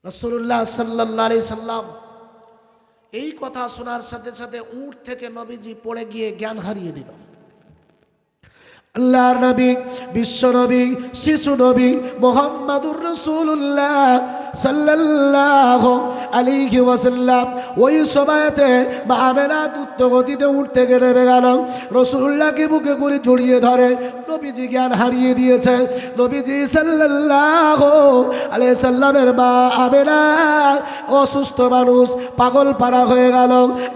রাসূলুল্লাহ সাল্লাল্লাহু আলাইহি সাল্লাম এই কথা শোনার সাথে সাথে উট থেকে নবীজি পড়ে গিয়ে জ্ঞান হারিয়ে দিল। আল্লাহর নবী, বিশ্ব নবী, শিশু নবী মুহাম্মাদুর রাসূলুল্লাহ সাল্লাল্লাহু আলাইহি ওয়াসাল্লাম ওই সময়তে আমেনা দ্রুত গতিতে উঠ থেকে নেমে গেল। রাসূলুল্লাহকে বুকে করে জড়িয়ে ধরে। নবীজি জ্ঞান হারিয়ে দিয়েছে। নবীজি সাল্লাল্লাহু আলাইহি সাল্লামের মা আমেনা অসুস্থ মানুষ, পাগল পারা হয়ে গেল।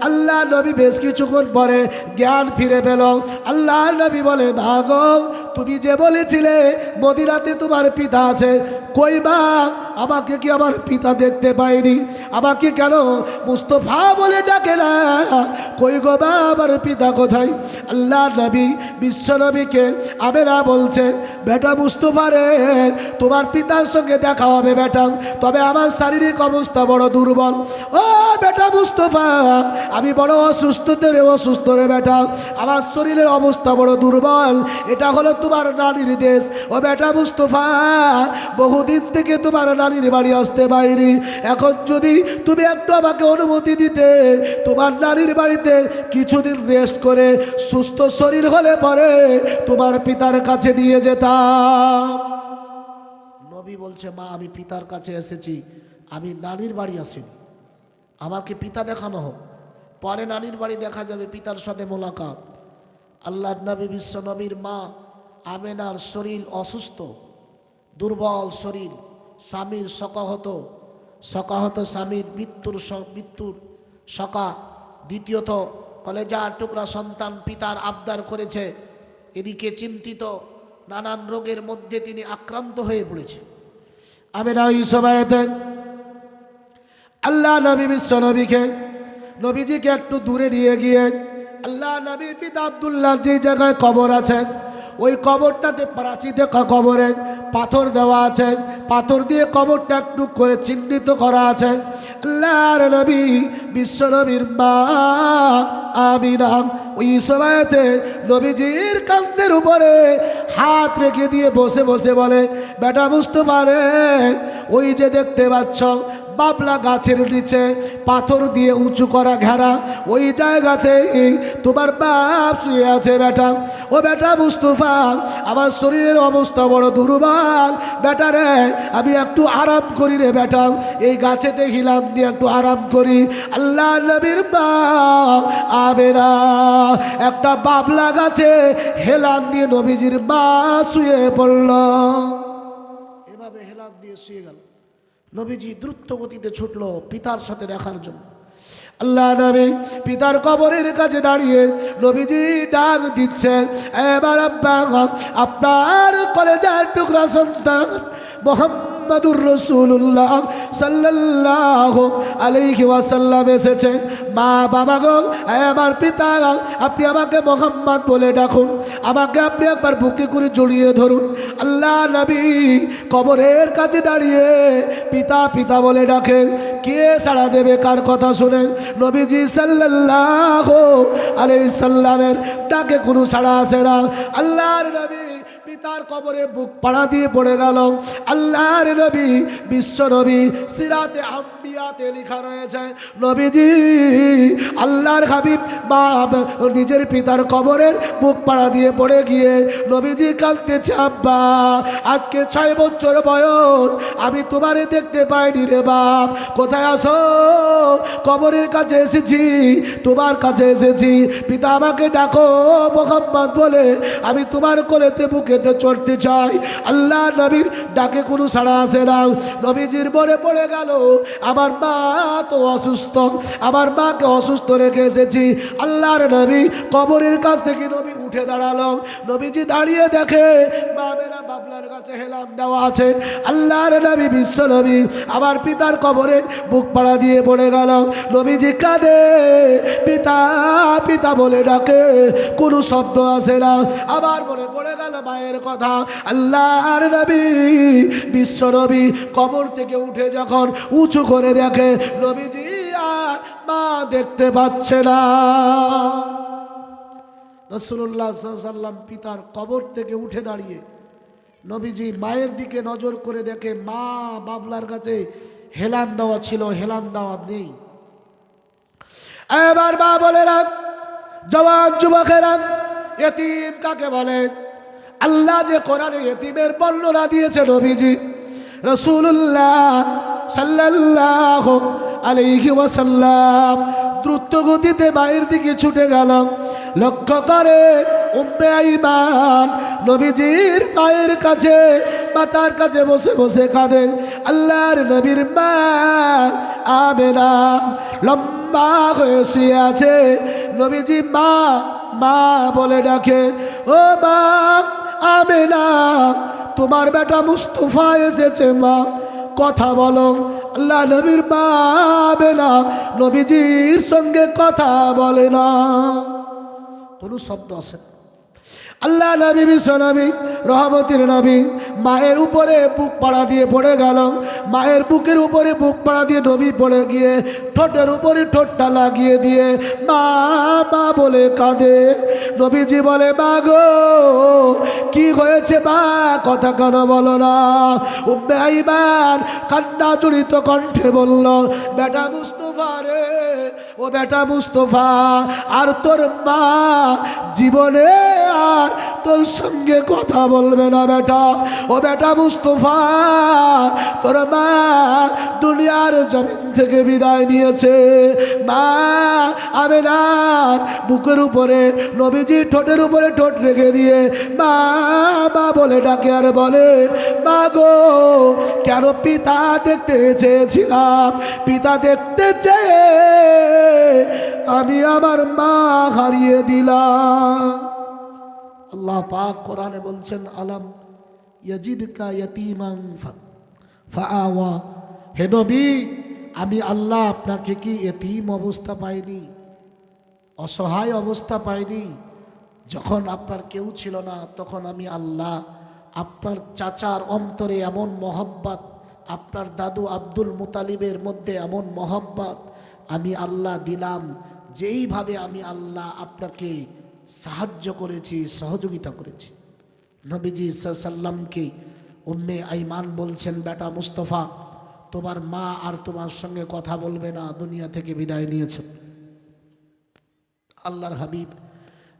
আল্লাহ নবী বেশ কিছুক্ষণ পরে জ্ঞান ফিরে পেল। আল্লাহর নবী বলে, ভাগো, তুমি যে বলেছিলে মদিনাতে তোমার পিতা আছে, কই মা? আমাকে কি আমার পিতা দেখতে পাইনি? আমাকে কেন মুস্তফা বলে ডাকে না? কই গো মা, আমার পিতা কোথায়? আল্লাহ নবী বিশ্ব নবীকে আমেনা বলছে, বেটা মুস্তফা রে, তোমার পিতার সঙ্গে দেখা হবে বেটা, তবে আমার শারীরিক অবস্থা বড় দুর্বল। ও বেটা মুস্তফা, আমি বড় অসুস্থ রে বেটা, আমার শরীরের অবস্থা বড় দুর্বল। এটা হলো তোমার নানির দেশ। ও বেটা মুস্তফা, বহুদিন থেকে তোমার নানির বাড়ি আসতে পারিনি। এখন যদি তুমি একটু আমাকে অনুমতি দিতে, তোমার নানির বাড়িতে কিছুদিন রেস্ট করে সুস্থ শরীর হলে পরে তোমার পিতার কাছে নিয়ে যেতাম। নবী বলছে, মা, আমি পিতার কাছে এসেছি, আমি নানির বাড়ি আসিনি। আমাকে পিতা দেখানো হোক, পরে নানির বাড়ি দেখা যাবে, পিতার সাথে মোলাকাত। আল্লাহর নবী বিশ্ব নবীর মা আমেনার শরীর অসুস্থ, দুর্বল শরীর, স্বামীর শকাহত স্বামীর মৃত্যুর শকা, দ্বিতীয়ত কলেজার টুকরা সন্তান পিতার আবদার করেছে, এদিকে চিন্তিত, নানান রোগের মধ্যে তিনি আক্রান্ত হয়ে পড়েছে। আমেনা ওই সময়তে আল্লাহ নবী বিশ্ব নবীজিকে একটু দূরে নিয়ে গিয়ে আল্লাহ নবীর পিতা আব্দুল্লাহর যে জায়গায় কবর আছে, ওই কবরটাতে প্রাচীতে কবরে পাথর দেওয়া আছে, পাথর দিয়ে কবরটা একটু করে চিহ্নিত করা আছে। আল্লাহর নবী বিশ্ব নবীর মা আমিনা ওই সময়তে নবীজির কাঁধের উপরে হাত রেখে দিয়ে বসে বসে বলে, বেটা মুস্তফা রে, ওই যে দেখতে পাচ্ছ বাবলা গাছের নিচে পাথর দিয়ে উঁচু করা ঘেরা, ওই জায়গাতে তোমার বাপ শুয়ে আছে বেটা। ও বেটা মুস্তফা, আমার শরীরের অবস্থা বড় দুর্বল বেটা রে, আমি একটু আরাম করি রে বেটা, এই গাছেতে হিলাম দিয়ে একটু আরাম করি। আল্লাহ নবীর মা আমেনা একটা বাবলা গাছে হেলান দিয়ে নবীজির মা শুয়ে পড়ল। এভাবে হেলান দিয়ে শুয়ে গেল। নবীজি দ্রুত গতিতে ছুটল পিতার সাথে দেখার জন্য। আল্লাহ নবী পিতার কবরের কাছে দাঁড়িয়ে নবীজি ডাক দিচ্ছে, এবার আব্বা, আপনার কলেজার টুকরা সন্তান মুহাম্মাদুর রাসূলুল্লাহ সাল্লাল্লাহু আলাইহি ওয়াসাল্লাম এসেছে। মা, বাবা গো, আমার পিতা, আপনি আমাকে মুহাম্মদ বলে ডাকুন, আমাকে আপনি একবার বুকে করে জড়িয়ে ধরুন। আল্লাহ নবী কবরের কাছে দাঁড়িয়ে পিতা পিতা বলে ডাকে। কে সাড়া দেবে কার কথা শুনে? নবীজি সাল্লাল্লাহু আলাইহি সাল্লামের ডাকে কোনো সাড়া আসে না। আল্লাহর নবী পিতার কবরে বুক পাড়া দিয়ে পড়ে গেল। আল্লাহর নবী বিশ্ব নবী সিরাতে আম্বিয়াতে লেখা রয়েছে, নবীজি আল্লাহর হাবিব মা নিজের পিতার কবরের বুক পাড়া দিয়ে পড়ে গিয়ে নবীজি কাঁদতেছে, আব্বা, আজকে 6 বছর বয়স, আমি তোমারে দেখতে পাইনি রে বাপ, কোথায় আসো? কবরের কাছে এসেছি, তোমার কাছে এসেছি, পিতা আমাকে ডাকো মুহাম্মদ বলে, আমি তোমার কোলেতে বুকেতে চড়তে চাই। আল্লাহ নবীর ডাকে কোনো সাড়া আসে না। নবীজির মনে পড়ে গেল, আমার মা তো অসুস্থ, আমার মাকে অসুস্থ রেখে এসেছি। আল্লাহর নবী কবরের কাছ থেকে নবী উঠে দাঁড়ালো। নবীজি দাঁড়িয়ে দেখে বাবেরা বাবলার কাছে হেলান দেওয়া আছে। আল্লাহর নবী বিশ্ব নবী আমার পিতার কবরে বুক পাড়া দিয়ে পড়ে গেল। নবীজি কাঁদে, পিতা পিতা বলে ডাকে, কোনো শব্দ আসে না। আবার মনে পড়ে গেল মায়ের কথা। আল্লাহর নবী বিশ্ব নবী কবর থেকে উঠে যখন উঁচু করে দেখে, নবীজি আর মা দেখতে পাচ্ছে না। রাসূলুল্লাহ সাল্লাল্লাহু আলাইহি ওয়াসাল্লাম পিতার কবর থেকে উঠে দাঁড়িয়ে নবীজি মায়ের দিকে নজর করে দেখে, মা বাবলার কাছে হেলান দেওয়া ছিল, হেলান দেওয়া নেই। এবার মা বলে রাখ, জওয়ান যুবকেরা, এতিম কাকে বলে? আল্লাহ যে কোরআনে এতিমের বর্ণনা দিয়েছে, নবীজি রাসূলুল্লাহ সাল্লাল্লাহু আলাইহি ওয়াসাল্লাম দ্রুত গতিতে মায়ের দিকে ছুটে গেল। লক্ষ্য করে উম্মে আইমান নবীজির মায়ের কাছে, মাতার কাছে বসে বসে কাঁদে। আল্লাহর নবীর মা আমেনা লম্বা হয়ে শুয়ে আছে। নবীজি মা মা বলে ডাকে, ও মা আমেনা, তোমার বেটা মুস্তফা এসেছে মা, কথা বলো। আল্লাহ নবীর মা আমেনা নবীজির সঙ্গে কথা বলে না, কোনো শব্দ আসে না। আল্লাহ নবী বিশ্বনবী রহমতের নবী মায়ের উপরে বুক পাড়া দিয়ে পড়ে গেল। মায়ের বুকের উপরে বুক পাড়া দিয়ে নবী পড়ে গিয়ে ঠোঁটের উপরে ঠোঁটটা লাগিয়ে দিয়ে মা মা বলে কাঁদে। নবীজি বলে, মা গো কি হয়েছে মা, কথা কেন বলো না? উম্মে আইমান কান্না জড়িত কণ্ঠে বলল, বেটা মুস্তফা রে, ও বেটা মুস্তফা, আর তোর মা জীবনে আর তোর সঙ্গে কথা বলবে না বেটা। ও বেটা মুস্তফা, তোর মা দুনিয়ার জমিন থেকে বিদায় নিয়েছে। মা আমেনার বুকের উপরে নবীজি ঠোঁটের উপরে ঠোঁট রেখে দিয়ে মা মা বলে ডাকে আর বলে, মা গো কেন? পিতা দেখতে চেয়েছিলাম, পিতা দেখতে চেয়ে আমি আমার মা হারিয়ে দিলাম। আল্লাহ পাক কোরআনে বলছেন, আলাম ইয়াজিদকা ইয়াতীমান ফাআওয়া, হে নবী আমি আল্লাহ আপনাকে কি এতিম অবস্থা পাইনি, অসহায় অবস্থা পাইনি? যখন আপনার কেউ ছিল না তখন আমি আল্লাহ আপনার চাচার অন্তরে এমন মহব্বত, আপনার দাদু আব্দুল মুতালিবের মধ্যে এমন মহব্বত আমি আল্লাহ দিলাম, যেইভাবে আমি আল্লাহ আপনাকে সাহায্য করেছি, সহযোগিতা করেছি। নবীজি সাল্লামকে উম্মে আইমান বলছেন, বেটা মুস্তফা, তোমার মা আর তোমার সঙ্গে কথা বলবে না, দুনিয়া থেকে বিদায় নিয়েছে। আল্লাহর হাবিব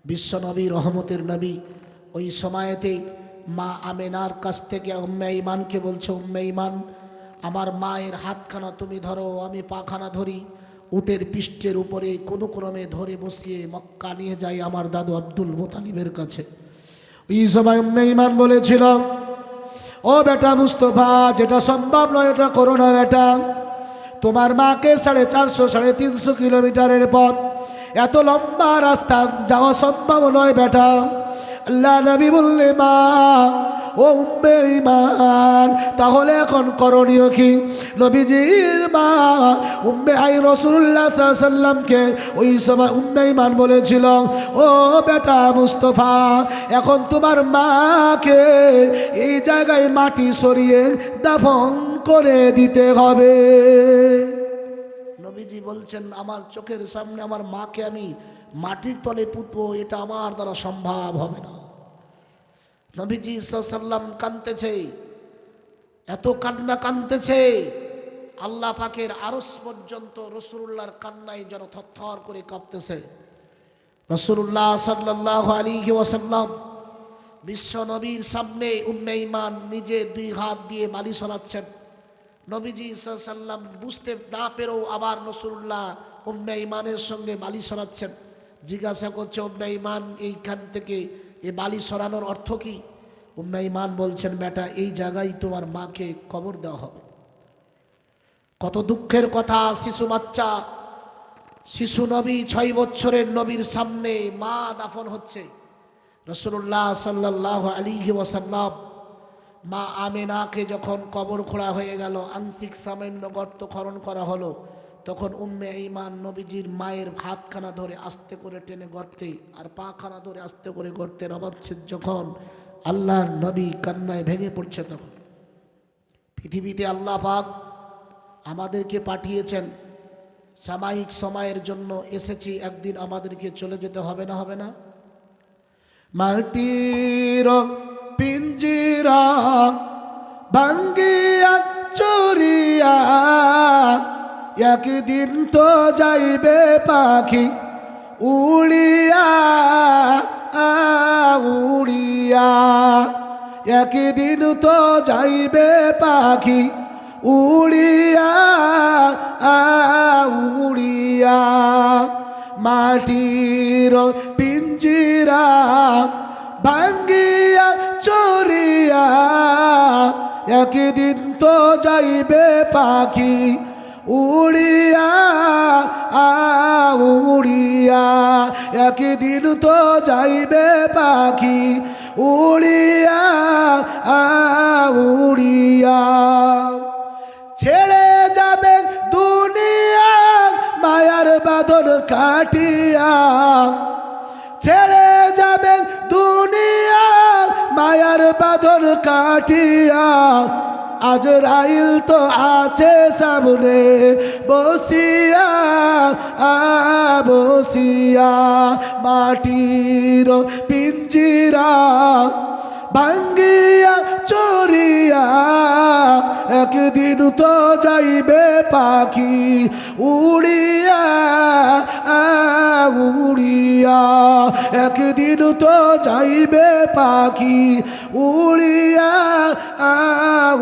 বিশ্ব নবী রহমতের নবী ওই সময়েতে মা আমেনার কাছ থেকে উম্মে আইমানকে বলছে, উম্মে আইমান, আমার মায়ের হাতখানা তুমি ধরো, আমি পাখানা ধরি। উটের পৃষ্ঠের উপরে কোনো ক্রমে ধরে বসিয়ে মক্কা নিয়ে যাই আমার দাদু আব্দুল মুতালিবের কাছে। ওই সময় উম্মে আইমান বলেছিল, ও বেটা মুস্তফা, যেটা সম্ভব নয় ওটা করো না বেটা। তোমার মাকে 450 350 কিলোমিটারের পথ, এত লম্বা রাস্তা যাওয়া সম্ভব নয় বেটা। আল্লাহ নবী বললে, মা ও উম্মে আইমান, তাহলে এখন করণীয় কি? নবীজির মা উম্মে রাসূলুল্লাহ সাল্লাল্লাহু আলাইহি সাল্লামকে ওই সময় উম্মে আইমান বলেছিল, ও বেটা মুস্তফা, এখন তোমার মাকে এই জায়গায় মাটি সরিয়ে দাফন করে দিতে হবে। নবীজি বলছেন, আমার চোখের সামনে আমার মাকে আমি মাটির তলে পুঁতবো, এটা আমার দ্বারা সম্ভব হবে না। নবীজি সাল্লাম কাঁদতেছে, এত কান্না কাঁদতেছে, আল্লাহ পাকের আরশ পর্যন্ত রাসূলুল্লাহর কান্নায় যেন থরথর করে কাঁপতেছে। রাসূলুল্লাহ সাল্লাল্লাহু আলাইহি ওয়াসাল্লাম বিশ্ব নবীর সামনে উম্মে আইমান নিজে 2 হাত দিয়ে বালি সরাচ্ছেন। নবীজি সাল্লাম বুঝতে না পেরেও আবার রাসূলুল্লাহ উম্মে আইমানের সঙ্গে বালি সরাচ্ছেন। জিজ্ঞাসা করছে, উম্মে আইমান, এইখান থেকে এই বালি সরানোর অর্থ কি? উম্মে আইমান বলছেন, বেটা এই জায়গায় তোমার মাকে কবর দেওয়া হবে। কত দুঃখের কথা, শিশু বাচ্চা, শিশু নবী 6 বছরের নবীর সামনে মা দাফন হচ্ছে। রাসূলুল্লাহ সাল্লাল্লাহু আলাইহি ওয়াসাল্লাম মা আমেনাকে যখন কবর খোঁড়া হয়ে গেল, আংশিক সামান্য গর্ত খনন করা হলো, তখন উম্মে আইমান নবীজির মায়ের হাতখানা ধরে আস্তে করে টেনে গর্তে আর পাখানা ধরে আস্তে করে গর্তে নামাচ্ছে। যখন আল্লাহর নবী কান্নায় ভেঙে পড়ছে, তখন পৃথিবীতে আল্লাহ পাক আমাদেরকে পাঠিয়েছেন সাময়িক সময়ের জন্য, এসেছি, একদিন আমাদেরকে চলে যেতে হবে না? হবে না? মাটির পিঞ্জিরা ভাঙ্গিয়া চুরিয়া একদিন তো যাইবে পাখি উড়িয়া উড়িয়া, একদিন তো যাইবে পাখি উড়িয়া উড়িয়া, মাটির পিঞ্জিরা ভাঙ্গিয়া চড়িয়া, একদিন তো যাইবে পাখি উড়িয়া উড়িয়া, একদিন তো যাইবে পাখি উড়িয়া উড়িয়া। ছেড়ে যাবে দুনিয়া মায়ার বাঁধন কাটিয়া, ছেড়ে যাবে দুনিয়া মায়ার বাঁধন কাটিয়া, আজরাইল তো আছে সামনে বসিয়া বসিয়া, মাটির পিঞ্জিরা ভাঙ্গিয়া চড়িয়া, একদিন তো যাইবে পাখি উড়িয়া উড়িয়া, একদিন তো যাইবে পাখি উড়িয়া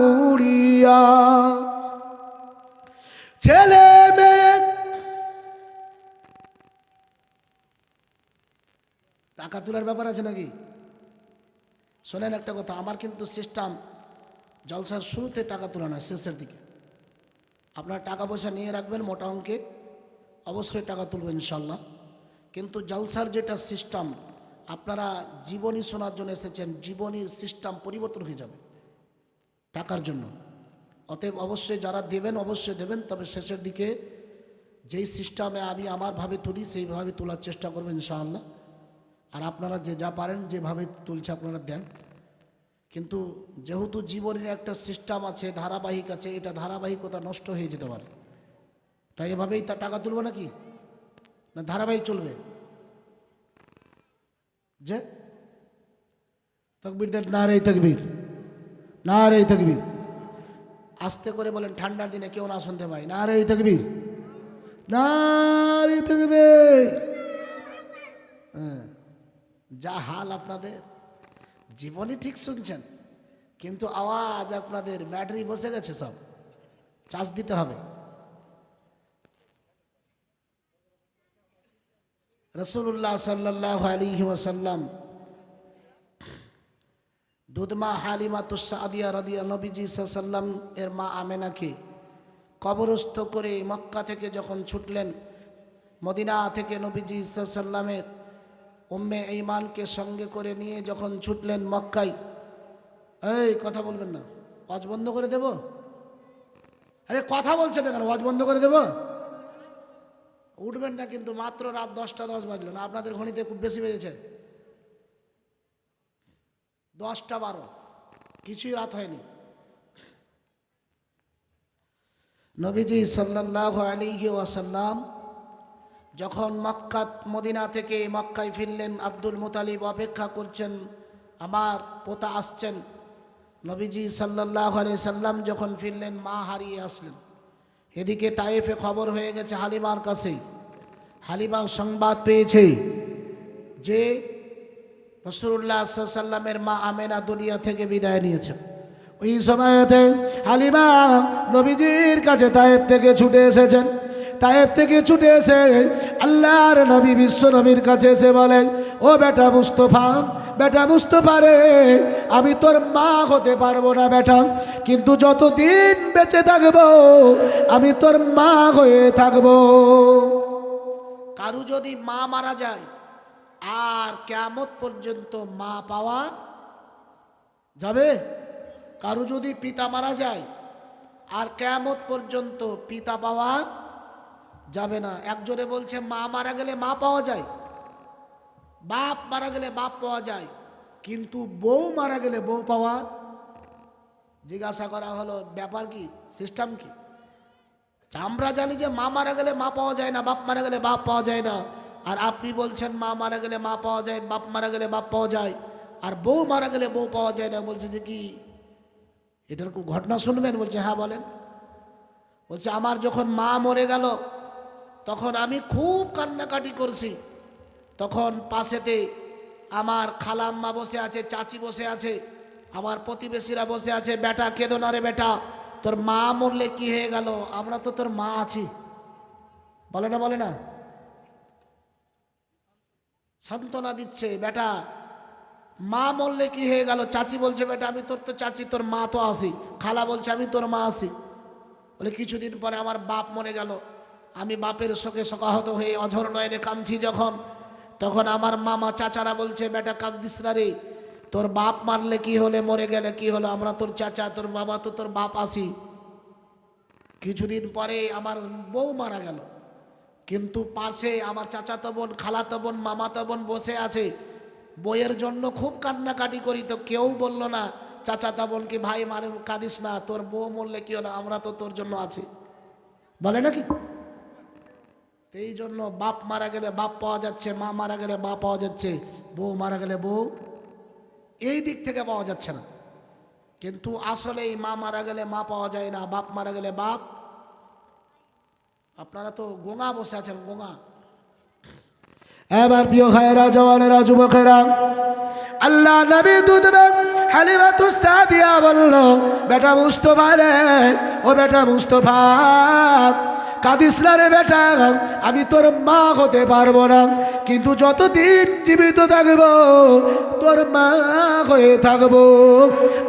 উড়িয়া। ছেলে মেয়ে টাকা তোলার ব্যাপার আছে নাকি? শোনেন একটা কথা, আমার কিন্তু সিস্টেম জলসার শুরুতে টাকা তোলা নয়, শেষের দিকে। আপনারা টাকা পয়সা নিয়ে রাখবেন মোটা অঙ্কে, অবশ্যই টাকা তুলবেন ইনশাল্লাহ। কিন্তু জলসার যেটা সিস্টেম, আপনারা জীবনী শোনার জন্য এসেছেন, জীবনীর সিস্টেম পরিবর্তন হয়ে যাবে টাকার জন্য। অতএব অবশ্যই যারা দেবেন অবশ্যই দেবেন, তবে শেষের দিকে যেই সিস্টেমে আমি আমারভাবে তুলি সেইভাবে তোলার চেষ্টা করবেন ইনশাআল্লাহ। আর আপনারা যে যা পারেন যেভাবে তুলছে আপনারা দেন, কিন্তু যেহেতু জীবনের একটা সিস্টেম আছে, ধারাবাহিক আছে, এটা ধারাবাহিকতা নষ্ট হয়ে যেতে পারে, তাই এভাবেই তা টাকা তুলব নাকি না ধারাবাহিক চলবে? যে তকবীর দেন, নারে তাকবীর, নারে তাকবীর। আস্তে করে বলেন, ঠান্ডার দিনে কেউ না শুনতে পায়। নারে তাকবীর, নারে তাকবীর। হ্যাঁ, যা হাল আপনাদের, জীবনই ঠিক শুনছেন কিন্তু আওয়াজ আপনাদের ব্যাটারি বসে গেছে, সব চার্জ দিতে হবে। রাসূলুল্লাহ সাল্লাল্লাহু আলাইহি ওয়াসাল্লাম দুধমা হালিমাতুস সাদিয়া রাদিয়াল্লাহু নবীজি সাল্লাল্লাহু এর মা আমেনাকে কবরস্থ করে মক্কা থেকে যখন ছুটলেন, মদিনা থেকে নবীজি সাল্লাল্লাহু উম্মে ঈমানকে সঙ্গে করে নিয়ে যখন ছুটলেন মক্কায়। এই কথা বলবেন না, ওয়াজ বন্ধ করে দেব? আরে কথা বলছেন না কেন? ওয়াজ বন্ধ করে দেব? উঠবেন না কিন্তু, মাত্র রাত 10টা 10 বাজলো না, আপনাদের ঘড়িতে খুব বেশি বেজেছে 10টা 12, কিছুই রাত হয়নি। নবীজি সাল্লাল্লাহু আলাইহি ওয়াসাল্লাম যখন মক্কা মদিনা থেকে মক্কায় ফিরলেন, আব্দুল মুতালিব অপেক্ষা করছেন, আমার পোতা আসছেন। নবীজি সাল্লাল্লাহু আলাইহি সাল্লাম যখন ফিরলেন, মা হারিয়ে আসলেন। এদিকে তায়েফে খবর হয়ে গেছে হালিমার কাছে, হালিমা সংবাদ পেয়েছে যে রাসূলুল্লাহ সাল্লাল্লাহু আলাইহি সাল্লামের মা আমেনা দুনিয়া থেকে বিদায় নিয়েছেন। ওই সময়তে হালিমা নবীজির কাছে তায়েফ থেকে ছুটে এসেছেন। তায়েফ থেকে ছুটে এসে আল্লাহর নবী বিশ্ব নবীর কাছে এসে বলেন, ও বেটা মুস্তফা, বেটা মুস্তফা রে, আমি তোর মা হতে পারবো না বেটা, কিন্তু যতদিন বেঁচে থাকবো আমি তোর মা হয়ে থাকবো। কারু যদি মা মারা যায় আর কিয়ামত পর্যন্ত মা পাওয়া যাবে? কারু যদি পিতা মারা যায় আর কিয়ামত পর্যন্ত পিতা পাওয়া যাবে না। একজনে বলছে মা মারা গেলে মা পাওয়া যায়, বাপ মারা গেলে বাপ পাওয়া যায়, কিন্তু বউ মারা গেলে বউ পাওয়া। জিজ্ঞাসা করা হলো, ব্যাপার কি, সিস্টেম কি? আমরা জানি যে মা মারা গেলে মা পাওয়া যায় না, বাপ মারা গেলে বাপ পাওয়া যায় না, আর আপনি বলছেন মা মারা গেলে মা পাওয়া যায়, বাপ মারা গেলে বাপ পাওয়া যায়, আর বউ মারা গেলে বউ পাওয়া যায় না। বলছে যে কি, এটার ঘটনা শুনবেন? বলছে হ্যাঁ বলেন। বলছে আমার যখন মা মরে গেল তখন আমি খুব কান্নাকাটি করছি। তখন পাশেতে আমার খালাম্মা বসে আছে, চাচি বসে আছে, আমার প্রতিবেশীরা বসে আছে, বেটা কেঁদো না রে বেটা, তোর মা মরলে কি হয়ে গেল, আমরা তো তোর মা আছি। বলে না বলে না, সান্ত্বনা দিচ্ছে, বেটা মা মরলে কি হয়ে গেল। চাচি বলছে বেটা আমি তোর তো চাচি, তোর মা তো আসি। খালা বলছে আমি তোর মা আসি। বলে কিছুদিন পরে আমার বাপ মরে গেল, আমি বাপের শোকে শোকাহত হয়ে অঝর নয়নে কাঁদছি যখন, তখন আমার মামা চাচারা বলছে বেটা কাঁদিস না রে, তোর বাপ মারলে কি হলে, মরে গেলে কি হলো, আমরা তোর চাচা, তোর বাবা তো তোর বাপ আসি। কিছুদিন পরে আমার বউ মারা গেল, কিন্তু পাশে আমার চাচাতো বোন, খালাতো বোন, মামাতো বোন বসে আছে, বইয়ের জন্য খুব কান্নাকাটি করি, তো কেউ বলল না চাচাতো বোনকে ভাই মারে কাঁদিস না, তোর বউ মরলে কি হলো, আমরা তো তোর জন্য আছি। বলে নাকি? এই জন্য বাপ মারা গেলে বাপ পাওয়া যাচ্ছে, মা মারা গেলে মা পাওয়া যাচ্ছে, বউ মারা গেলে বউ, এই দিক থেকে পাওয়া যাচ্ছে না। কিন্তু আসলে এই মা মারা গেলে মা পাওয়া যায় না, বাপ মারা গেলে বাপ। আপনারা তো গোঙা বসে আছেন, গোঙা। এবার প্রিয় ভাইয়েরা, জওয়ানেরা, যুবকেরা, আল্লাহ নবীর দুধ হালিমাতুস সাদিয়া বলল বেটা মুস্তফা রে, ও বেটা মুস্তফা কাঁদিস না রে বেটা, আমি তোর মা হতে পারবো না, কিন্তু যতদিন জীবিত থাকবো তোর মা হয়ে থাকবো।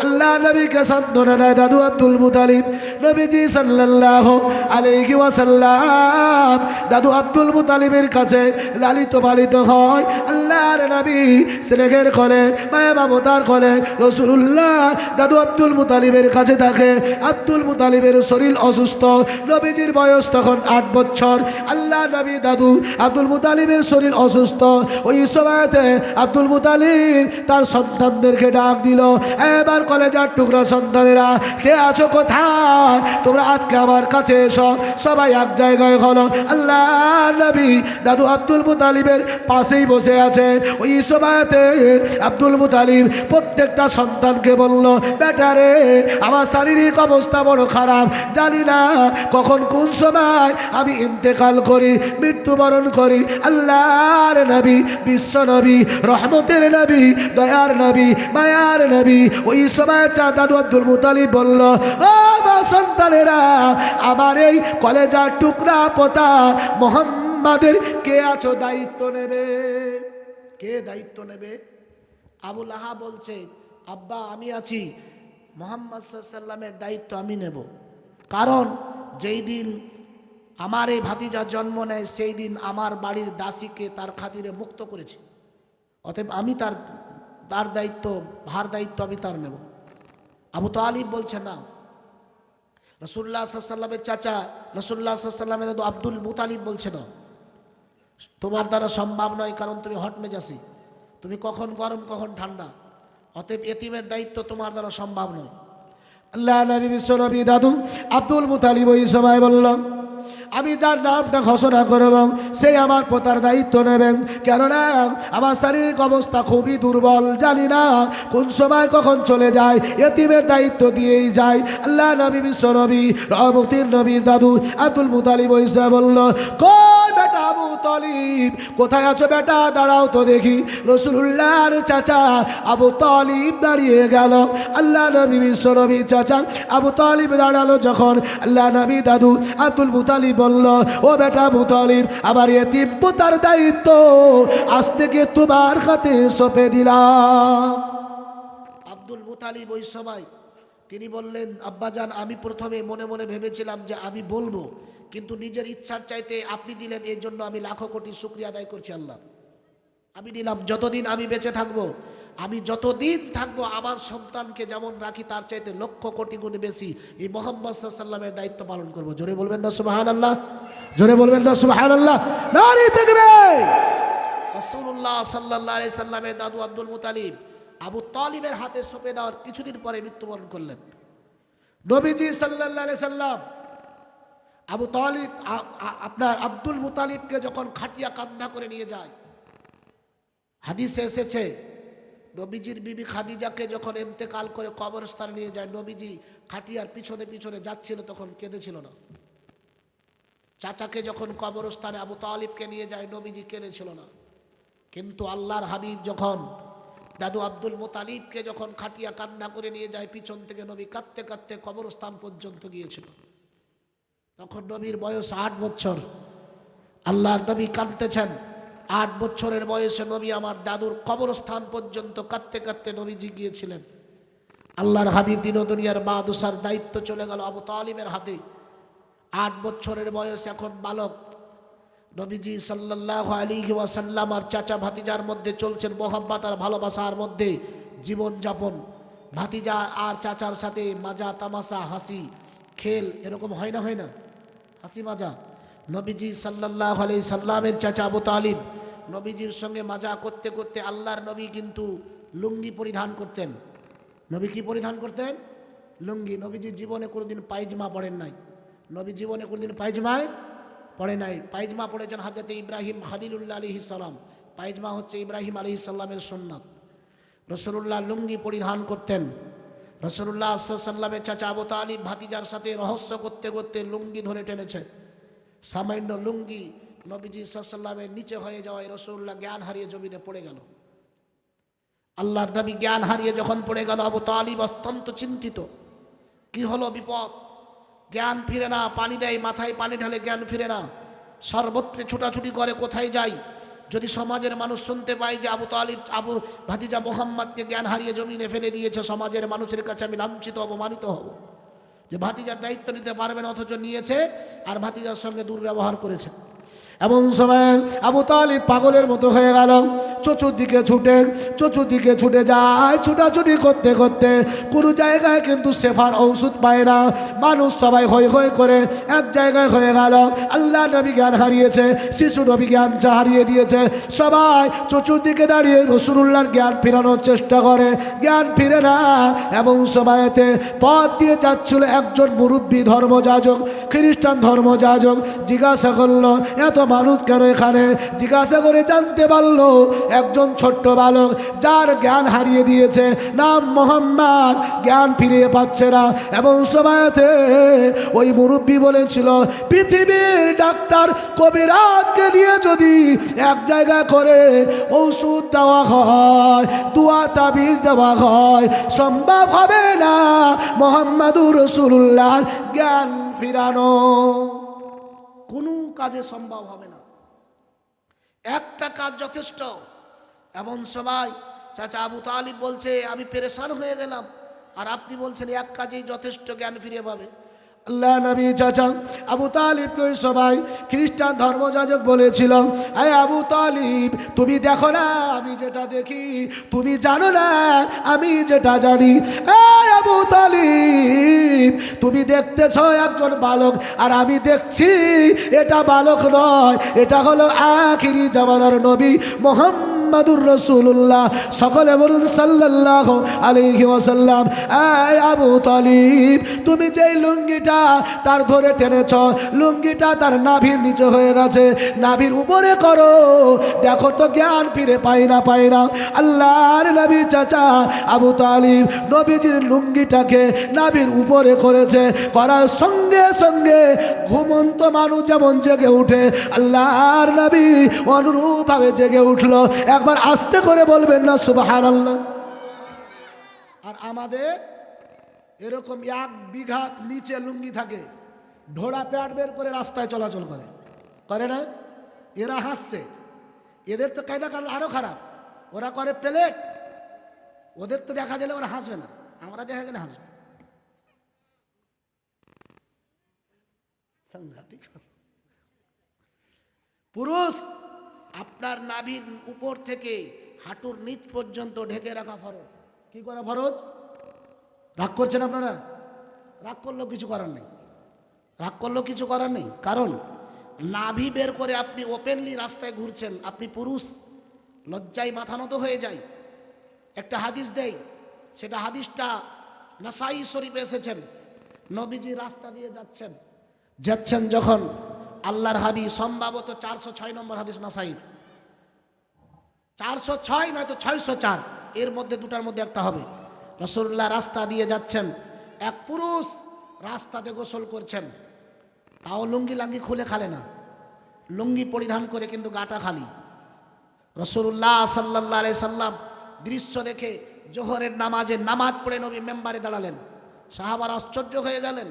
আল্লাহ নবীকে সান্ত্বনা দেয় দাদু আব্দুল মুতালিব। নবীজি সাল্লাল্লাহু আলাইহি ওয়াসাল্লাম দাদু আব্দুল মুতালিবের কাছে লালিত পালিত হয়। আল্লাহর নবী স্নেহের কোলে, মায়া মমতার কোলে রাসূলুল্লাহ দাদু আব্দুল মুতালিবের কাছে থাকে। আব্দুল মুতালিবের শরীর অসুস্থ, নবীজির বয়স তখন 8 বছর। আল্লাহ নবী দাদু আব্দুল মুতালিবের শরীর অসুস্থ। ওই সময়তে আব্দুল মুতালিব তার সন্তানদেরকে ডাক দিল, এবার কলেজার টুকরা সন্তানেরা কে আছো কোথায়, তোমরা আজকে আমার কাছে এসো। সবাই এক জায়গায় হলো। আল্লাহ নবী দাদু আব্দুল মুতালিবের পাশেই বসে আছে। ওই সময়তে আব্দুল মুতালিব প্রত্যেকটা সন্তানকে বলল, বেটারে আমার শারীরিক অবস্থা বড় খারাপ, জানি না কখন কোন সময় আমি ইন্তেকাল করি, মৃত্যুবরণ করি। আল্লাহর নবী, বিশ্ব নবী, রহমতের নবী, দয়ার নবী, মায়ার নবী। ওই সময় দাদু আব্দুল মুতালিব বলল, ও মা সন্তানেরা, আমার এই কলেজার টুকরা পোতা মোহাম্মদের কে আছো দায়িত্ব নেবে? কে দায়িত্ব নেবে? আবুল আহা বলছে, আব্বা আমি আছি, মুহাম্মদ সাল্লাল্লাহু আলাইহি ওয়াসাল্লামের দায়িত্ব আমি নেব। কারণ যেই দিন আমার এই ভাতিজা জন্ম নেয় সেই দিন আমার বাড়ির দাসীকে তার খাতিরে মুক্ত করেছি, অতএব আমি তার দায়িত্ব, ভার দায়িত্ব আমি তার নেব। আবু তালিব বলছে না, রাসূলুল্লাহ সাল্লাল্লাহু আলাইহি ওয়াসাল্লামের চাচা রাসূলুল্লাহ সাল্লাল্লাহু আলাইহি ওয়াসাল্লামের দাদু আব্দুল মুতালিব বলছে না, তোমার দ্বারা সম্ভব নয়, কারণ তুমি হট মেজাজি, তুমি কখন গরম কখন ঠান্ডা, অতএব এতিমের দায়িত্ব তোমার দ্বারা সম্ভব নয়। আল্লাহ নবী বিশ্ব নবী দাদু আব্দুল মুতালিব ওই সময় বলল, আমি যার নামটা ঘোষণা করব সেই আমার পোতার দায়িত্ব নেবেন, কেননা আমার শারীরিক অবস্থা খুবই দুর্বল, জানি না কোন সময় কখন চলে যায়, এতিমের দায়িত্ব দিয়েই যায়। আল্লাহ নবী বিশ্ব নবী রহমতের নবীর দাদু আব্দুল মুতালিব ওইসা বলল, কই বেটা আবু তালিব, কোথায় আছো বেটা, দাঁড়াও তো দেখি। রাসূলুল্লাহর চাচা আবু তালিব দাঁড়িয়ে গেল। আল্লাহ নবী বিশ্ব নবী চাচা আবু তালিব দাঁড়ালো যখন, আল্লাহ নবী দাদু আব্দুল মুতালিব বলল, ও বেটা মুতালিব, আমার এতিম পোতার দায়িত্ব আজ থেকে তোমার হাতে সঁপে দিলাম। আব্দুল মুতালিব ওই সময় তিনি বললেন, আব্বাজান আমি প্রথমে মনে মনে ভেবেছিলাম যে আমি বলবো, কিন্তু নিজের ইচ্ছার চাইতে আপনি দিলেন, এই জন্য আমি লাখো কোটি শুকরিয়া আদায় করছি। আল্লাহ আমি দিলাম, যতদিন আমি বেঁচে থাকবো, আমি যতদিন থাকবো আমার সন্তানকে যেমন রাখি তার চাইতে লক্ষ কোটি গুণ বেশি এই মুহাম্মদ সাল্লাল্লাহু আলাইহি ওয়াসাল্লামের দায়িত্ব পালন করব। জোরে বলবেন না সুবহানাল্লাহ, জোরে বলবেন না সুবহানাল্লাহ, নারী তাকবীর। রাসূলুল্লাহ সাল্লাল্লাহু আলাইহি সাল্লামের দাদু আব্দুল মুতালিব আবু তালিবের হাতে সঁপে দেওয়ার কিছুদিন পরে মৃত্যুবরণ করলেন। নবীজি সাল্লাল্লাহু আলাইহি সাল্লাম আবু তালিব আপনার আব্দুল মুতালিবকে যখন খাটিয়া কান্ধা করে নিয়ে যায়, হাদিসে এসেছে নবীজির বিবি খাদিজাকে যখন ইন্তেকাল করে কবরস্থানে নিয়ে যায়, নবীজি খাটিয়ার পিছনে পিছনে যাচ্ছিল, তখন কেঁদেছিল না। চাচাকে যখন কবরস্থানে আবু তালিবকে নিয়ে যায় নবীজি কেঁদেছিল না, কিন্তু আল্লাহর হাবিব যখন দাদু আব্দুল মোতালিবকে যখন খাটিয়া কান্না করে নিয়ে যায়, পিছন থেকে নবী কাঁদতে কাঁদতে কবরস্থান পর্যন্ত গিয়েছিল। তখন নবীর বয়স 8 বছর। আল্লাহর নবী কাঁদতেছেন, 8 বছরের বয়সে নবী আমার দাদুর কবরস্থান পর্যন্ত কাঁদতে কাঁদতে নবীজি গিয়েছিলেন। আল্লাহর হাবিব দিন দুনিয়ার বাদশার দায়িত্ব চলে গেল আবু তালিবের হাতে। 8 বছরের বয়স, এখন বালক। নবীজি সাল্লাল্লাহু আলাইহি ওয়াসাল্লাম আর চাচা ভাতিজার মধ্যে চলছেন মোহাব্বত আর ভালোবাসার মধ্যে জীবন যাপন। ভাতিজা আর চাচার সাথে মাজা তামাশা, হাসি খেল, এরকম হয় না, হয় না? হাসি মাজা। নবীজি সাল্লাল্লাহু আলাইহি সাল্লামের চাচা আবু তালিব নবীজির সঙ্গে মাজা করতে করতে, আল্লাহর নবী কিন্তু লুঙ্গি পরিধান করতেন। নবী কি পরিধান করতেন? লুঙ্গি। নবীজি জীবনে কোনোদিন পায়জামা পরেন নাই। নবী জীবনে কোনোদিন পায়জামায় পড়ে নাই। পায়জামা পড়েছেন হযরত ইব্রাহিম খলিলুল্লাহ আলাইহিস সালাম। পায়জামা হচ্ছে ইব্রাহিম আলাইহিস সালামের সুন্নাত। রাসূলুল্লাহ লুঙ্গি পরিধান করতেন। রাসূলুল্লাহ সাল্লাল্লাহু আলাইহি ওয়াসাল্লামের চাচা আবু তালিব ভাতিজার সাথে রহস্য করতে করতে লুঙ্গি ধরে টেনেছে। সামান্য লুঙ্গি নবীজি সাল্লাল্লাহু আলাইহি ওয়াসাল্লামের নিচে হয়ে যাওয়ায় রাসূলুল্লাহ জ্ঞান হারিয়ে জমিনে পড়ে গেল। আল্লাহর নবী জ্ঞান হারিয়ে যখন পড়ে গেল, আবু তালিব অত্যন্ত চিন্তিত। কি হলো, বিপদ? জ্ঞান ফিরে না। পানি দেয়, মাথায় পানি ঢালে, জ্ঞান ফিরে না। সর্বত্র ছোটাছুটি করে, কোথায় যায়? যদি সমাজের মানুষ শুনতে পায় যে আবু তালিব আবু ভাতিজা মোহাম্মদকে জ্ঞান হারিয়ে জমিনে ফেলে দিয়েছে, সমাজের মানুষের কাছে আমি লাঞ্ছিত, অপমানিত হব। যে ভাতিজার দায়িত্ব নিতে পারবেন, অথচ নিয়েছে আর ভাতিজার সঙ্গে দুর্ব্যবহার করেছে। এমন সময় আবু তালিব পাগলের মতো হয়ে গেল। চতুর্দিকে ছুটে যায়। ছুটাছুটি করতে করতে কোনো জায়গায় কিন্তু শেফার ঔষধ পায় না। মানুষ সবাই হই হই করে এক জায়গায় হয়ে গেল। আল্লাহ নবী জ্ঞান হারিয়েছে, শিশু নবী জ্ঞান হারিয়ে দিয়েছে। সবাই চতুর্দিকে দাঁড়িয়ে রাসূলুল্লাহর জ্ঞান ফেরানোর চেষ্টা করে, জ্ঞান ফিরে না। এমন সময়তে পথ দিয়ে যাচ্ছিল একজন মুরব্বী ধর্মযাজক, খ্রিস্টান ধর্মযাজক। জিজ্ঞাসা করলো, এত মানুষ কেন এখানে? জিজ্ঞাসা করে জানতে পারলো একজন ছোট্ট বালক যার জ্ঞান হারিয়ে দিয়েছে, নাম মোহাম্মদ, জ্ঞান ফিরিয়ে পাচ্ছে না। এবং সময়তে ওই মুরব্বী বলেছিল, পৃথিবীর ডাক্তার কবিরাজকে নিয়ে যদি এক জায়গা করে ওষুধ দেওয়া হয়, দুয়া তাবিজ দেওয়া হয়, সম্ভব হবে না মুহাম্মাদুর রাসূলুল্লাহর জ্ঞান ফিরানো। কোনো কাজে সম্ভব হবে না। একটা কাজ যথেষ্ট। এমন সময় চাচা আবু তালিব বলছে, আমি পেরেশান হয়ে গেলাম, আর আপনি বলছেন এক কাজেই যথেষ্ট, জ্ঞান ফিরে পাবে। আল্লাহ নবী চাচা আবু তালিবকে ওই সবাই খ্রিস্টান ধর্মযাজক বলেছিল, আয় আবু তালিব, তুমি দেখো না আমি যেটা দেখি, তুমি জানো না আমি যেটা জানি। এই আবু তালিব, তুমি দেখতেছ একজন বালক, আর আমি দেখছি এটা বালক নয়, এটা হলো আখিরি জামানার নবী মুহাম্মাদুর রাসূলুল্লাহ। সকলে বলুন সাল্লাল্লাহু আলাইহি ওয়াসাল্লাম। এই আবু তালিব, তুমি যেই লুঙ্গিটা তার ধরে টেনেছ, লুঙ্গিটা তার নাভির নিচে হয়ে গেছে, নাভির উপরে করো, দেখো তো জ্ঞান ফিরে পাই না। আল্লাহর নবী চাচা আবু তালিব নবীজির লুঙ্গিটাকে নাভির উপরে করেছে। করার সঙ্গে সঙ্গে ঘুমন্ত মানুষ যেমন জেগে উঠে, আল্লাহর নবী অনুরূপভাবে জেগে উঠলো। একবার আস্তে করে বলবেন না সুবহানাল্লাহ? আর আমাদের এরকম 1 বিঘা নিচে লুঙ্গি থাকে, ঢোড়া প্যাট বের করে রাস্তায় চলাচল করে না? এরা হাসছে। এদের তো কায়দা কারণ আরো খারাপ, ওরা করে প্লেট। ওদের তো দেখা গেলে ওরা হাসবে না, আমরা দেখা গেলে হাসবে। সাংঘাতিক। পুরুষ, আপনার নাভির উপর থেকে হাঁটুর নিচ পর্যন্ত ঢেকে রাখা ফরজ। কি করা ফরজ? রাগ করছেন আপনারা? রাগ করলেও কিছু করার নেই। কারণ নাভি বের করে আপনি ওপেনলি রাস্তায় ঘুরছেন, আপনি পুরুষ, লজ্জায় মাথা নত হয়ে যায়। একটা হাদিস দেই, সেটা হাদিসটা নাসাই শরীফে এসেছেন। নবীজি রাস্তা দিয়ে যাচ্ছেন যখন আল্লাহর হাবিব, সম্ভবত 406 নম্বর হাদিস নাসাই, 406 নয়তো 604, এর মধ্যে দুটার মধ্যে একটা হবে। রাসূলুল্লাহ রাস্তা দিয়ে যাচ্ছেন, এক পুরুষ রাস্তাতে গোসল করছেন। তাও লুঙ্গি লাঙ্গি খুলে খালে না, লুঙ্গি পরিধান করে কিন্তু গাটা খালি। রাসূলুল্লাহ সাল্লাল্লাহু আলাইহি সাল্লাম দৃশ্য দেখে জোহরের নামাজ পড়ে নবী মেম্বারে দাঁড়ালেন। সাহাবারা আশ্চর্য হয়ে গেলেন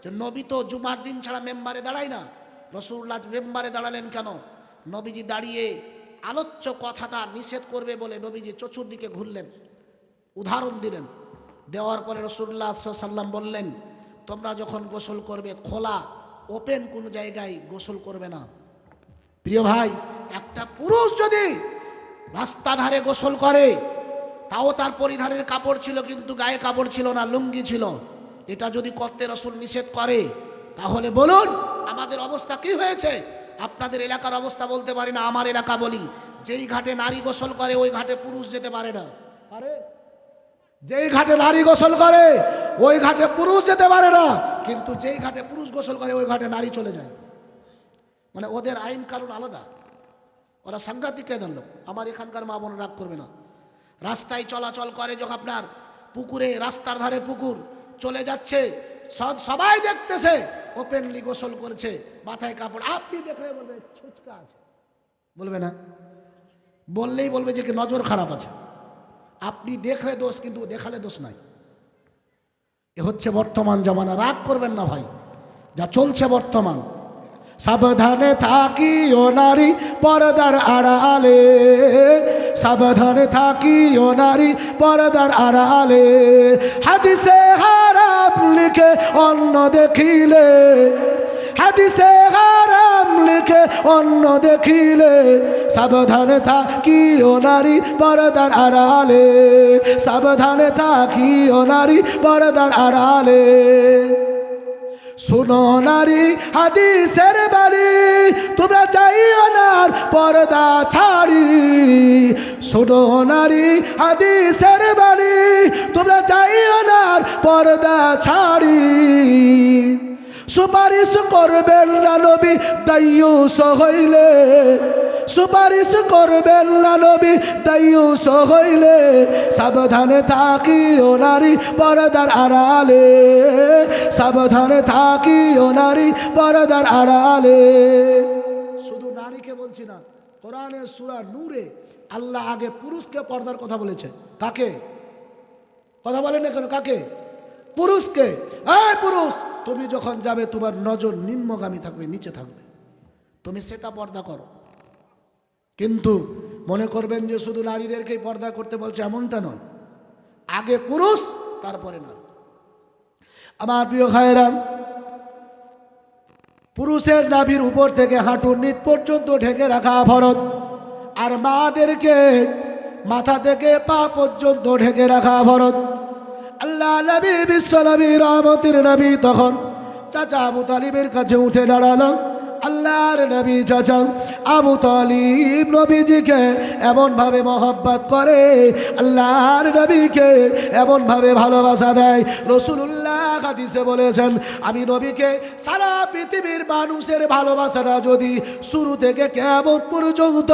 যে নবী তো জুমার দিন ছাড়া মেম্বারে দাঁড়ায় না, রাসূলুল্লাহ মেম্বারে দাঁড়ালেন কেন? নবীজি দাঁড়িয়ে আলোচ্য কথাটা নিষেধ করবে বলে নবীজি চতুর্দিকে ঘুরলেন, উদাহরণ দিলেন। দেওয়ার পরে রাসূলুল্লাহ সাল্লাল্লাহু আলাইহি সাল্লাম বললেন, তোমরা যখন গোসল করবে খোলা ওপেন কোনো জায়গায় গোসল করবে না। প্রিয় ভাই, একটা পুরুষ যদি রাস্তা ধারে গোসল করে, তাও তার পরিধানের কাপড় ছিল কিন্তু গায়ে কাপড় ছিল না, লুঙ্গি ছিল, এটা যদি করতে রাসূল নিষেধ করে, তাহলে বলুন আমাদের অবস্থা কি হয়েছে? আপনাদের এলাকার অবস্থা বলতে পারি না, আমার এলাকা বলি। যেই ঘাটে নারী গোসল করে ওই ঘাটে পুরুষ যেতে পারে না। পারে? যেই ঘাটে নারী গোসল করে ওই ঘাটে পুরুষ যেতে পারে না, কিন্তু যেই ঘাটে পুরুষ গোসল করে ওই ঘাটে নারী চলে যায়। মানে ওদের আইন কানুন আলাদা, ওরা সাংঘাতিক কায়দার লোক। আমার এখানকার মা বোন রাগ করবে না, রাস্তায় চলাচল করে যখন আপনার পুকুরে, রাস্তার ধারে পুকুর চলে যাচ্ছে, সবাই দেখতেছে ওপেনলি গোসল করছে, মাথায় কাপড়, আপনি দেখলে বলবে ছুচকা আছে, বলবে না? বললেই বলবে যে কি নজর খারাপ আছে। আপনি দেখলে দোষ, কিন্তু দেখালে দোষ নাই। এ হচ্ছে বর্তমান জামানা। রাগ করবেন না ভাই, যা চলছে বর্তমান। সাবধানে থাকি ও নারী পর্দার আড়ালে, সাবধানে থাকি ও নারী পর্দার আড়ালে, হাদিসে হারাম লিখে অন্য দেখিলে, হাদিসে হারাম লিখে অন্য দেখিলে, সাবধানে থাকি ও নারী পর্দার আড়ালে, সাবধানে থাকি ও নারী পর্দার আড়ালে। শুনো নারী হাদিসের বাণী, তোমরা যাইও না পর্দা ছাড়ি, শুনো নারী হাদিসের বাণী, তোমরা যাইও না পর্দা ছাড়ি। সুপারিশ করবেন না নবী দাইয়ুস হইলে, সুপারিশ করবেন না নবী দাইয়ুস হইলে, সাবধানে থাকি ও নারী পর্দার আড়ালে, সাবধানে থাকি ও নারী পর্দার আড়ালে। শুধু নারীকে বলছি না, কোরআনের সূরা নূরে আল্লাহ আগে পুরুষকে পর্দার কথা বলেছে। কাকে কথা বলেন না কেন? কাকে? পুরুষকে। এই পুরুষ, তুমি যখন যাবে তোমার নজর নিম্নগামী থাকবে, নিচে থাকবে, তুমি সেটা পর্দা করো। কিন্তু মনে করবেন যে শুধু নারীদেরকেই পর্দা করতে বলছে, এমনটা নয়। আগে পুরুষ, তারপরে নারী। আমার প্রিয় ভাইয়েরা, পুরুষের নাভির উপর থেকে হাঁটুর নিচ পর্যন্ত ঢেকে রাখা ফরজ, আর মাদেরকে মাথা থেকে পা পর্যন্ত ঢেকে রাখা ফরজ। আল্লাহ নবী, বিশ্ব নবী, রহমতের নবী তখন চাচা আবু তালিবের কাছে উঠে দাঁড়ালো। আল্লাহর নবী চাচা আবু তালিব নবীজিকে এমনভাবে মহব্বত করে, আল্লাহর নবীকে এমনভাবে ভালোবাসা দেয়। রাসূলুল্লাহ হাদিসে বলেছেন, আমি নবীকে সারা পৃথিবীর মানুষের ভালোবাসাটা যদি শুরু থেকে কিয়ামত পর্যন্ত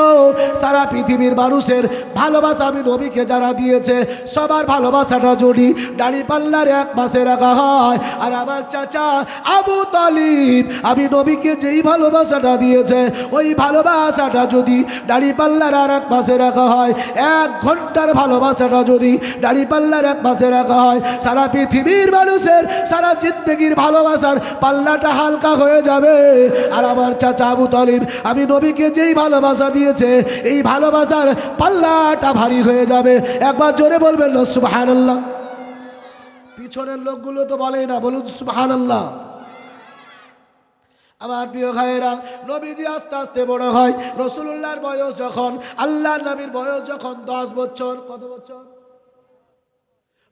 সারা পৃথিবীর মানুষের ভালোবাসা আমি নবীকে যারা দিয়েছে, সবার ভালোবাসাটা যদি দাঁড়িপাল্লার এক পাশে রাখা হয়, আর আমার চাচা আবু তালিব আমি নবীকে যেই ভালোবাসাটা দিয়েছে, ওই ভালোবাসাটা যদি দাঁড়িপাল্লার আর এক পাশে রাখা হয়, 1 ঘন্টার ভালোবাসাটা যদি দাঁড়িপাল্লার এক পাশে রাখা হয়, সারা পৃথিবীর মানুষের সারা জিন্দেগির ভালোবাসার পাল্লাটা হালকা হয়ে যাবে। আর আমার চাচা আবু তালিব আমি নবীকে যেই ভালোবাসা দিয়েছে, এই ভালোবাসার পাল্লাটা ভারী হয়ে যাবে। একবার জোরে বলবেন না সুবহানাল্লাহ? পিছনের লোকগুলো তো বলেই না, বলুন সুবহানাল্লাহ। আমার প্রিয় ভাইয়েরা, নবীজি আস্তে আস্তে বড় হয়। রাসূলুল্লাহর বয়স যখন, আল্লাহর নবীর বয়স যখন 10 বছর, কত বছর?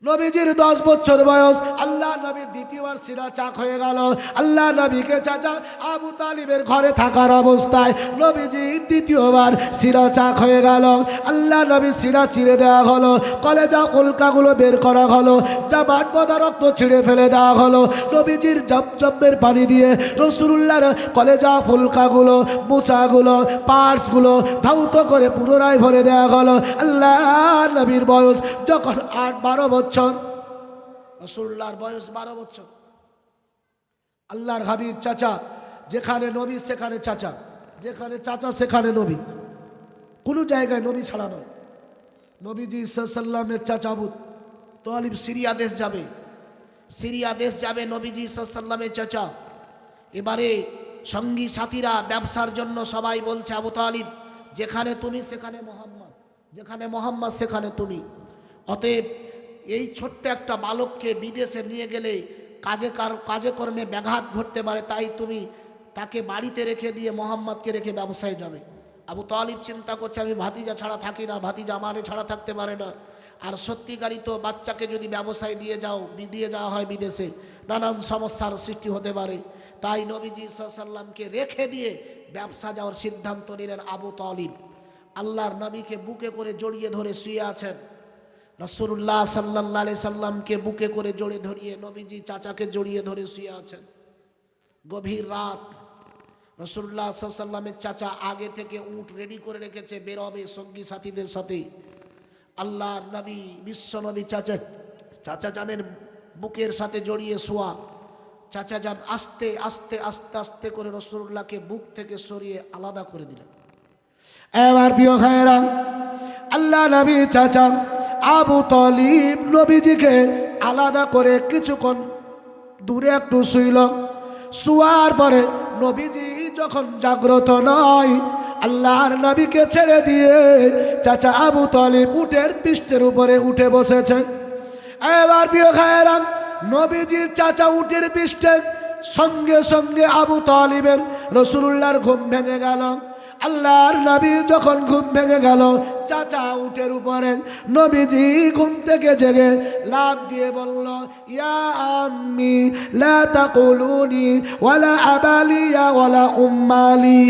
নবীজির 10 বছর বয়স, আল্লাহ নবীর দ্বিতীয়বার সিরা চাক হয়ে গেল। আল্লাহ নবীকে চাচা আবু তালিবের ঘরে থাকার অবস্থায় নবীজির দ্বিতীয়বার সিরা চাক হয়ে গেল। আল্লাহ নবীর সিরা চিরে দেওয়া হলো, কলেজা উল্কাগুলো বের করা হলো, জামাট বাঁধা রক্ত ছিঁড়ে ফেলে দেওয়া হলো। নবীজির জবজবের পানি দিয়ে রাসূলুল্লাহর কলেজা ফুলকাগুলো, মোচাগুলো, পার্টসগুলো ধৌত করে পুনরায় ভরে দেওয়া হলো। আল্লাহ নবীর বয়স যখন 8-12 বছর, রাসূলুল্লাহর বয়স 12 বছর, আল্লাহর হাবিব চাচা যেখানে নবী সেখানে চাচা, যেখানে চাচা সেখানে নবী, কোনো জায়গায় নবী ছাড়া নয়। নবীজি সাল্লামের চাচা আবু তালিব সিরিয়া দেশ যাবে, সিরিয়া দেশ যাবে নবীজি সাল্লামের চাচা। এবারে সঙ্গী সাথীরা ব্যবসার জন্য সবাই বলছে, আবু তালিব যেখানে তুমি সেখানে মোহাম্মদ, যেখানে মোহাম্মদ সেখানে তুমি। অতএব এই ছোট্ট একটা বালককে বিদেশে নিয়ে গেলে কাজে কর্মে ব্যাঘাত ঘটতে পারে, তাই তুমি তাকে বাড়িতে রেখে দিয়ে মোহাম্মদকে রেখে ব্যবসায় যাবে। আবু তালিব চিন্তা করছে, আমি ভাতিজা ছাড়া থাকি না, ভাতিজা আমারে ছাড়া থাকতে পারে না। আর সত্যিকারই তো বাচ্চাকে যদি ব্যবসায় দিয়ে যাওয়া হয় বিদেশে, নানান সমস্যার সৃষ্টি হতে পারে। তাই নবীজি সাল্লামকে রেখে দিয়ে ব্যবসা যাওয়ার সিদ্ধান্ত নিলেন আবু তালিব। আল্লাহর নবীকে বুকে করে জড়িয়ে ধরে শুয়ে আছেন। রাসূলুল্লাহ সাল্লাল্লাহু আলাইহি সাল্লামকে বুকে করে জড়িয়ে ধরিয়ে নবীজি চাচাকে জড়িয়ে ধরে শুয়ে আছেন। গভীর রাত, রাসূলুল্লাহ সাল্লাল্লাহু আলাইহি সাল্লামের চাচা আগে থেকে উট রেডি করে রেখেছে, বেরোবে সঙ্গী সাথীদের সাথে। আল্লাহর নবী বিশ্ব নবী চাচা জানের বুকের সাথে জড়িয়ে শোয়া। চাচা যান আস্তে আস্তে আস্তে আস্তে করে রাসূলুল্লাহকে বুক থেকে সরিয়ে আলাদা করে দিলেন। এবার প্রিয় ভাইরা, আল্লাহ নবী চাচা আবু তালিব নবীজিকে আলাদা করে কিছুক্ষণ দূরে একটু শুইল। শুয়ার পরে নবীজি যখন জাগ্রত নয়, আল্লাহর নবীকে ছেড়ে দিয়ে চাচা আবু তালিব উটের পৃষ্ঠের উপরে উঠে বসেছে। এবার প্রিয় ভাইরা, নবীজির চাচা উটের পৃষ্ঠে, সঙ্গে সঙ্গে আবু তালিবের রাসূলুল্লাহর ঘুম ভেঙে গেল। আল্লাহর নবী যখন ঘুম ভেঙে গেল, চাচা উটের উপরে, নবীজি ঘুম থেকে জেগে লাফ দিয়ে বলল, ইয়া আম্মি লা তাকুলুনি ওয়ালা আবালিয়া ওয়ালা উম্মালি।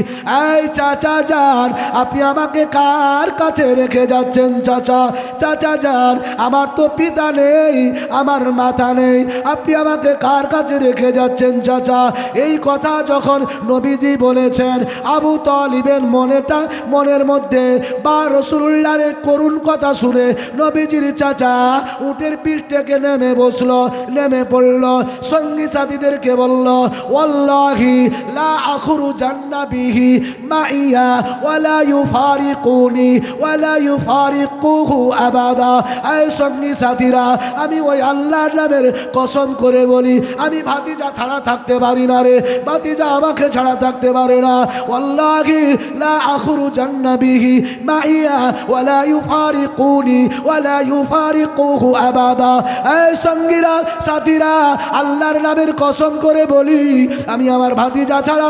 এই চাচা যান, আপনি আমাকে কার কাছে রেখে যাচ্ছেন? চাচা যান, আমার তো পিতা নেই, আমার মাতা নেই, আপনি আমাকে কার কাছে রেখে যাচ্ছেন চাচা? এই কথা যখন নবীজি বলেছেন, আবু তালিবের মনের মধ্যে বা রাসূলুল্লাহর করুণ কথা শুনে নবীজির চাচা উটের পিঠ থেকে নেমে বসলো, নেমে পড়ল, সঙ্গী সাথীদেরকে বলল, ওয়াল্লাহি লা আখরুজান্না বিহি মাইয়া ওয়ালা ইউফারিকুনি ওয়ালা ইউফারিকুহু আবাদা। এই সঙ্গী সাথীরা, আমি ওই আল্লাহর নামের কসম করে বলি, আমি ভাতিজা ছাড়া থাকতে পারি না রে, ভাতিজা আমাকে ছাড়া থাকতে পারে না। ওয়াল্লাহি লা আখরুজান্না বিহি মাইয়া ওয়ালা ইউফারিকুনি ওয়ালা ইউফারিকুহু আবাদা। এই সঙ্গীরা সাথীরা, আল্লাহর নামের কসম করে বলি, আমি আমার ভাতিজা ছাড়া